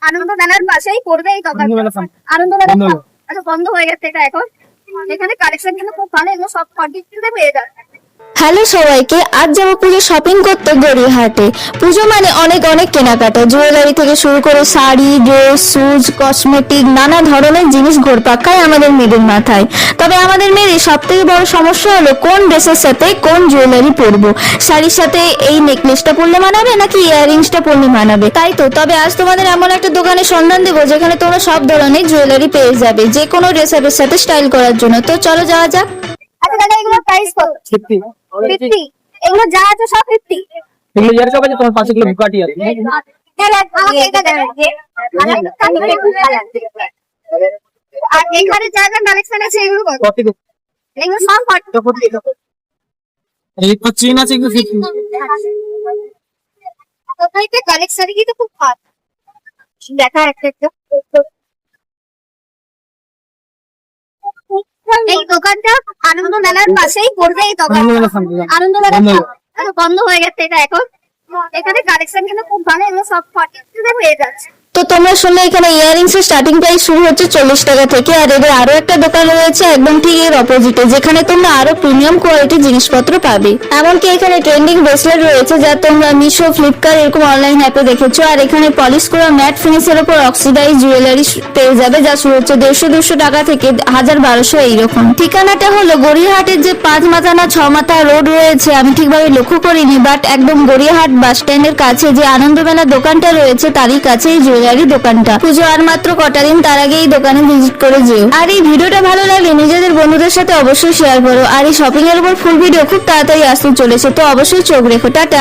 আনন্দ মেলার পাশেই পড়বে এই দোকান। আনন্দ মেলা আচ্ছা বন্ধ হয়ে গেছে এটা এখন। এখানে কালেকশন কিন্তু খুব ভালো, এগুলো সব কোয়ান্টিটিতে পেয়ে যাবে। হ্যালো সবাইকে, আজ যাবো পুজো শপিং করতে গড়িয়াহাটে। পুজো মানে অনেক অনেক কেনাকাটা, জুয়েলারি থেকে শুরু করে শাড়ি, ড্রেস, শুজ, কসমেটিক, নানা ধরনের জিনিস ঘোরপাক খায় আমাদের মেয়েদের মাথায়। তবে আমাদের মেয়েদের সব থেকে বড় সমস্যা হলো কোন ড্রেসের সাথে কোন জুয়েলারি পরবো। শাড়ির সাথে এই নেকলেসটা পরলে মানাবে নাকি ইয়াররিংসটা পরলে মানাবে, তাই তো। তবে আজ তোমাদের এমন একটা দোকানের সন্ধান দেবো যেখানে তোমরা সব ধরনের জুয়েলারি পেয়ে যাবে যে কোনো ড্রেসের সাথে স্টাইল করার জন্য। তো চলো যাওয়া যাক। আচ্ছা দাদা, এগুলো প্রাইস কত? 50। এগুলো যা আছে সব 50। এগুলো ইয়ার সব আছে, তোমার 5 কিলো বুকাটি আছে। আমাকে এটা দেন। আর এখানে যা যা কালেকশন আছে এগুলো কত? 40 এগুলো সব 40। এই তো চিন আছে এগুলো 50। তো কালেকশন কিন্তু খুব ভালো। দেখা একটা এই দোকানটা আনন্দ মেলার পাশেই পড়বে এই দোকান। আনন্দ মেলা বন্ধ হয়ে গেছে এটা এখন। এখানে কালেকশন কিন্তু খুব ভালো, এগুলো সব 40 পেয়ে যাচ্ছে। তো তোমরা শুনলে এখানে ইয়াররিংস এর স্টার্টিং প্রাইস শুরু হচ্ছে 40 টাকা থেকে। আর এদের আরো একটা দোকান রয়েছে একদম ঠিক এর অপোজিটে, যেখানে তোমরা আরো প্রিমিয়াম কোয়ালিটির জিনিসপত্র পাবে। এমনকি এখানে ট্রেন্ডিং ব্রেসলেট রয়েছে যা তোমরা মিশো, ফ্লিপকার্ট এরকম অনলাইন অ্যাপে দেখেছো। আর এখানে পলিশ করা ম্যাট ফিনিশের উপর অক্সিডাইজ জুয়েলারি পেয়ে যাবে যা শুরু হচ্ছে 150-200 টাকা থেকে 1000-1200 এইরকম। ঠিকানাটা হলো গড়িয়াহাটের যে 5 মাথা না 6 মাথা রোড রয়েছে, আমি ঠিকভাবে লক্ষ্য করিনি, বাট একদম গড়িয়াহাট বাস স্ট্যান্ডের কাছে যে আনন্দ মেলা দোকানটা রয়েছে তারই কাছে জুয়েলারি দোকানটা। পুজো আর মাত্র কটা দিন, তার আগে এই দোকানে ভিজিট করে যেও। আর এই ভিডিওটা ভালো লাগলে নিজেদের বন্ধুদের সাথে অবশ্যই শেয়ার করো। আর এই শপিং এর উপর ফুল ভিডিও খুব তাড়াতাড়ি আসতে চলেছে, তো অবশ্যই চোখ রেখো। টাটা।